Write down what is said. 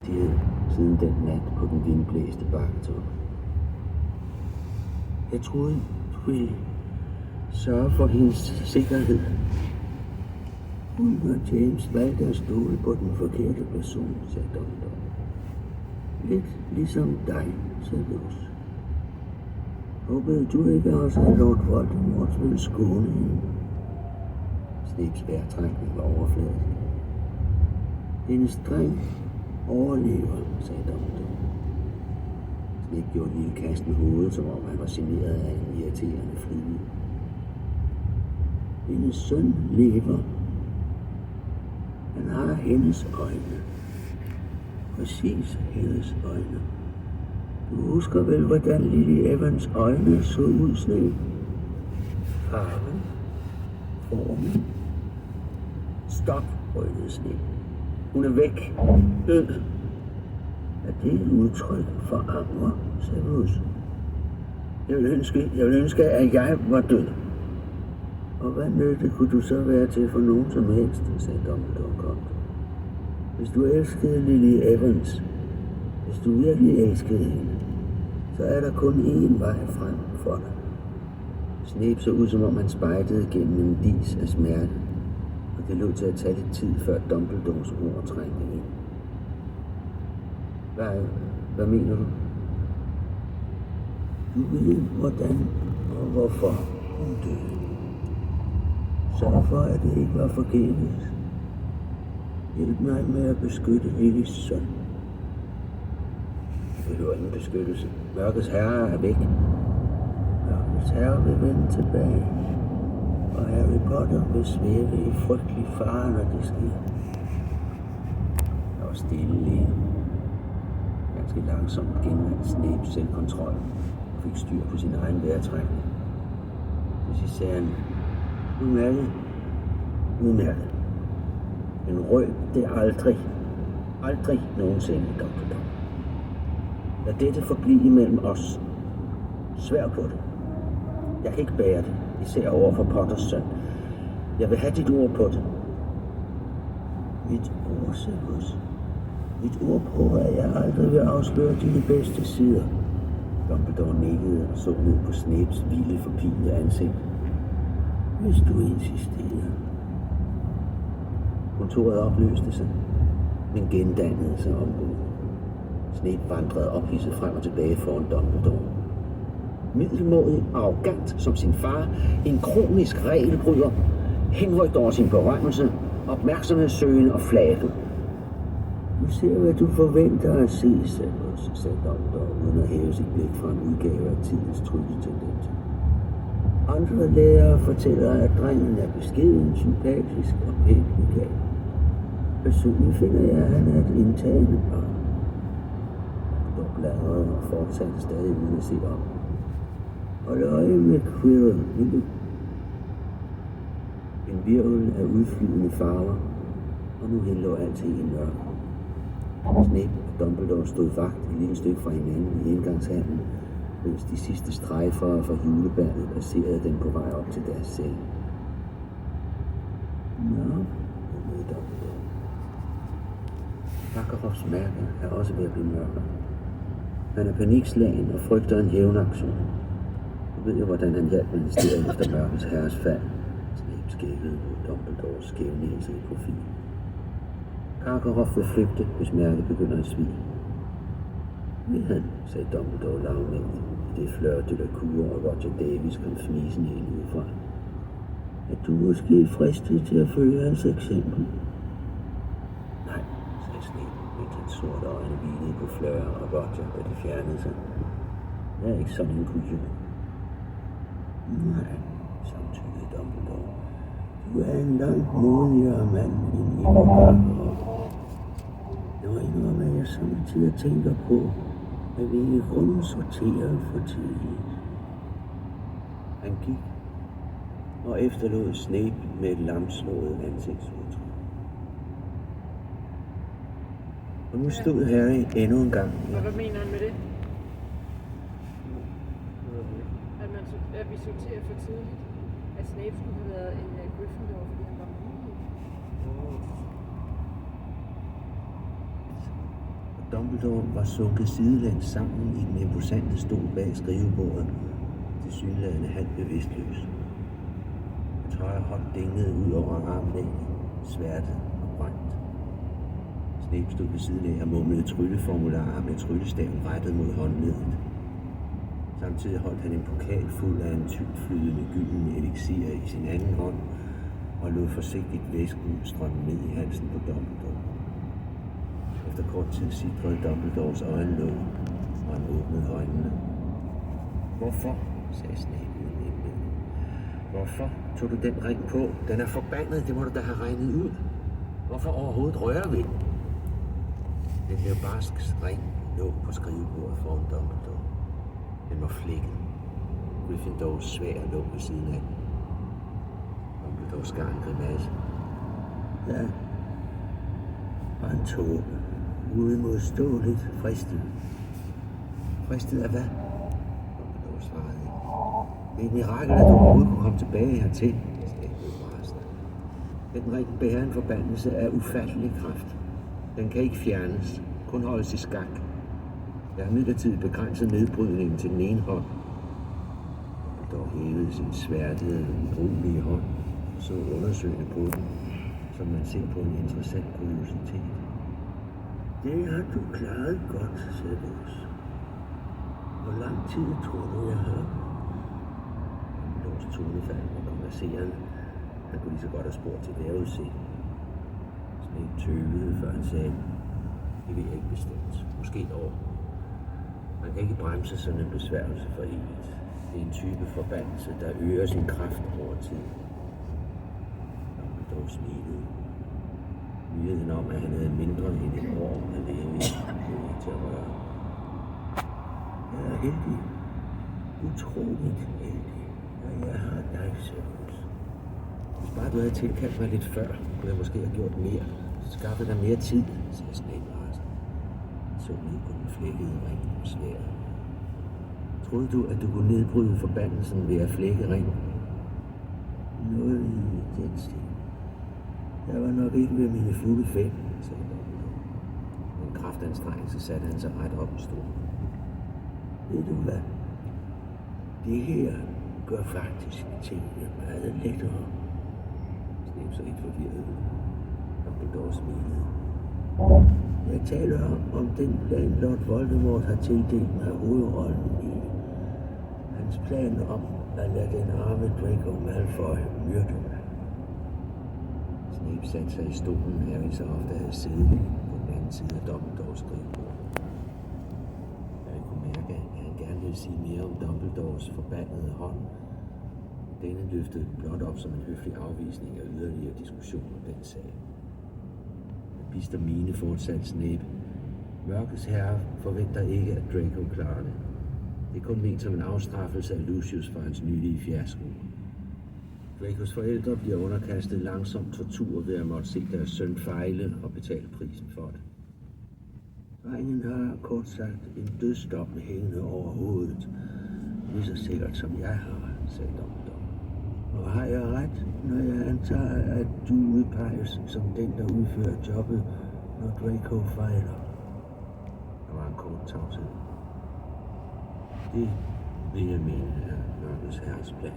hastighed siden den nat på den vindblæste bakketop. Jeg troede, du ville sørge for hendes sikkerhed. Hun og James valgte at stole på den forkerte person, sagde Dumbledore. Lidt ligesom dig, sagde Lewis. Håbede du ikke også, at Lord Voldemort ville skåne hende? Snapes vejrtrækning var overfladisk. Hendes dreng overlever, sagde Dumbledore. Snape gjorde et lille kast med hovedet, som om han var generet af en irriterende flue. Hendes søn lever. Han har hendes øjne. Præcis hendes øjne. Du husker vel, hvordan Lily Evans øjne så ud, Snape? Farven. Formen. Stop, rødede Snape. Hun er væk. Død. Er det et udtryk for anger, Severus? Jeg vil ønske, at jeg var død. Og hvad nytte kunne du så være til for nogen som helst, sagde Dumbledore koldt. Hvis du elskede Lily Evans, hvis du virkelig elskede hende, så er der kun én vej frem for dig. Snape så ud, som om han spejtede gennem en dis af smerte, og det lå til at tage lidt tid, før Dumbledores ord trængte ind. Hvad mener du? Du ved, hvordan og hvorfor hun døde. Sørg for, at det ikke var forgæves. Hjælp mig med at beskytte Lillys søn. Det behøver ingen beskyttelse. Mørkets herre er væk. Mørkets herre vil vende tilbage. Og Harry Potter vil svæve i frygtelig fare, når det sker. Der var stille lige. Ganske langsomt genvandt Snape selvkontrol og fik styr på sin egen vejrtrækning. Til sidst sagde han, udmærket. Men røb det aldrig nogensinde, Dumbledore. Lad dette forblive imellem os. Svær på det. Jeg kan ikke bære det, især over for Potters søn. Jeg vil have dit ord på det. Mit ord, Severus. Mit ord på, at jeg aldrig vil afsløre dine bedste sider. Dumbledore nikkede og så ned på Snapes vilde, forpinte ansigt. Hvis du insisterer. Kontoret opløste sig, men gendannede sig omgående. Snape vandrede ophidset frem og tilbage foran Dumbledore. Middelmådig og arrogant som sin far, en kronisk regelbryder, henrygt over sin berømmelse, opmærksomhedssøgende og flabet. Du ser, hvad du forventer at se, Severus, sagde Dumbledore, uden at hæve sit blik fra en udgave af tidens trylletendenser. Andre lærere fortæller, at drengen er beskeden, sympatisk og pænt begavet. Personligt finder jeg, at han er et indtagende barn. Dumbledore bladrede og fortsatte stadig uden at se op. Hold øje med Quirrell, vil du? En virvel af udflyvende farver, og nu hen lå alting i mørke. Snape og Dumbledore stod vagt et lille stykke fra hinanden i indgangshallen, mens de sidste strejfere fra julebærdet passerede den på vej op til deres seng. Nå, murmede Dumbledore. Karkaroffs mærke er også ved at blive mørkere. Han er panikslagen og frygter en hævnaktion. Du ved jo, hvordan han hjalp ministeriet efter mørkets herres fald. Snape skævede på Dumbledores skævnæsede profil. Karkaroff vil flygte, hvis mærket begynder at svige. Vil han, sagde Dumbledore lavmælt, i det Fleur de la Cour og Roger Davis kom fnisende ind udefra. Er du måske fristet til at følge hans eksempel? Nej, sagde Snape, mens hans sorte øjne hvilede på Fleur og Roger, da de fjernede sig. Jeg er ikke sådan en kujon. Nej, samtykede Dumbledore. Du er en langt modigere mand end Emil Karkaroff. Jeg må indrømme, at jeg samtidig tænker på, at vi i grunden sorterer for tidligt. Han gik og efterlod Snape med et lamslået ansigtsudtryk. Og nu stod Harry endnu en gang. Og hvad mener han med det? At vi sorterer for tidligt? At Snape skulle have været en Gryffindor, fordi han var modig? Dumbledore var sunket sidelæns sammen i den imposante stol bag skrivebordet, tilsyneladende halvt bevidstløs. Hans højre hånd dinglede ud over armlægget, sværtet og brændt. Snape stod ved siden af og mumlede trylleformularer med tryllestaven rettet mod håndledet. Samtidig holdt han en pokal fuld af en tyktflydende gylden elixir i sin anden hånd og lod forsigtigt væsken strømme ned i halsen på Dumbledore. Efter kort tid sikrede Dumbledores øjenlåg, og han åbnede øjnene. Hvorfor? Sagde Snape uden indledning. Hvorfor tog du den ring på? Den er forbandet, det må du da have regnet ud. Hvorfor overhovedet røre ved den? Den der barsk ring lå på skrivebordet foran Dumbledore. Den var flækket. Gryffindors sværd lå ved siden af den. Dumbledore skar en grimasse. Ja, var en tåbe. Uimodståeligt fristet. Fristet af hvad? Dumbledore svarede ikke. Det er et mirakel, at du overhovedet kunne komme tilbage hertil. Den ring bærer en forbandelse af ufattelig kraft. Den kan ikke fjernes, kun holdes i skak. Jeg har midlertidigt begrænset nedbrydningen til den ene hånd. Dumbledore hævede sin sværtede, ubrugelige hånd og så undersøgende på den, som man ser på en interessant kuriositet. Det har du klaret godt, Severus. Hvor lang tid tror du, jeg har? Dumbledores tonefald var konverserende. Han kunne lige så godt have spurgt til vejrudsigten. Snape tøvede, før han sagde, det vil jeg ikke bestemt. Måske et år. Man kan ikke bremse sådan en besværgelse for evigt. Det er en type forbandelse, der øger sin kraft over tid. Dumbledore smilede. Nyheden om, at han havde mindre end et år at leve i, blev ikke til at røre. Jeg er heldig. Utroligt heldig. Og jeg har dig, Severus. Hvis bare du havde tilkaldt mig lidt før, kunne jeg måske have gjort mere. Skaffet dig mere tid, sagde Snape rasende. Så ned på den flækkede ring og sværdet. Troede du, at du kunne nedbryde forbandelsen ved at flække ringen? Noget i den stil. Jeg var nok ikke ved mine fulde fem, sagde Dumbledore. Med en kraftanstrengelse satte han sig ret op i stolen. Ved du hvad? Det her gør faktisk tingene meget lettere. Snape så ikke forvirret ud. Dumbledore smilede. Jeg taler om den plan, Lord Voldemort har tildelt mig hovedrollen i. Hans plan om at lade den arme Draco Malfoy myrde mig. Snape satte sig i stolen, her vi så ofte havde siddet på den anden side af Dumbledores skrivebord. Jeg kunne mærke, at han gerne ville sige mere om Dumbledores forbandede hånd. Denne løftede blot op som en høflig afvisning af yderligere diskussion om den sag. Bister mine fortsatte Snape. Mørkets herre forventer ikke, at Draco klarer det. Det er kun ment som en afstraffelse af Lucius for hans nylige fiasko. Dracos forældre bliver underkastet langsom tortur ved at måtte se deres søn fejle og betale prisen for det. Drengen har kort sagt en dødsdom hængende over hovedet, lige så sikkert som jeg har, sagde Dumbledore. Og har jeg ret, når jeg antager, at du udpeges som den, der udfører jobbet, når Draco fejler? Der var en kort tavshed. Det vil jeg mene er Mørkets herres plan.